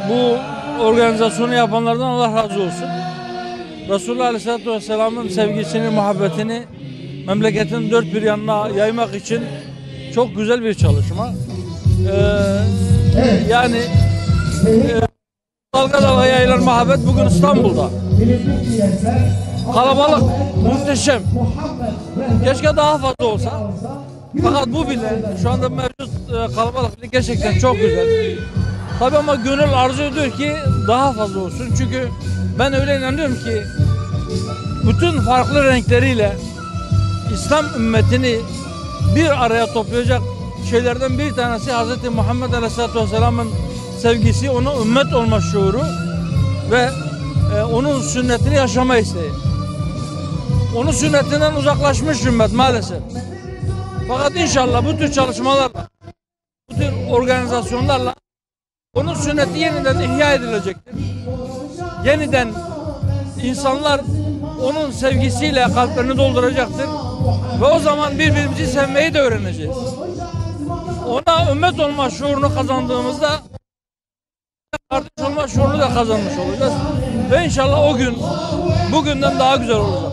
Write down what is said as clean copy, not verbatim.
bu organizasyonu yapanlardan Allah razı olsun. Resulullah Aleyhisselatü Vesselam'ın sevgisini, muhabbetini memleketin dört bir yanına yaymak için çok güzel bir çalışma. Yani dalga dalga yayılan muhabbet bugün İstanbul'da. Kalabalık, muhteşem. Keşke daha fazla olsa. Fakat bu bile, şu anda mevcut kalabalık bile gerçekten çok güzel. Tabii ama gönül arzu ediyor ki daha fazla olsun. Çünkü ben öyle inanıyorum ki bütün farklı renkleriyle İslam ümmetini bir araya toplayacak şeylerden bir tanesi Hz. Muhammed Aleyhisselatü Vesselam'ın sevgisi, ona ümmet olma şuuru ve onun sünnetini yaşama isteği. Onun sünnetinden uzaklaşmış ümmet maalesef. Fakat inşallah bu tür çalışmalarla, bu tür organizasyonlarla onun sünneti yeniden ihya edilecektir. Yeniden insanlar onun sevgisiyle kalplerini dolduracaktır. Ve o zaman birbirimizi sevmeyi de öğreneceğiz. Ona ümmet olma şuurunu kazandığımızda kardeş olma şuurunu da kazanmış olacağız. Ve inşallah o gün bugünden daha güzel olacak.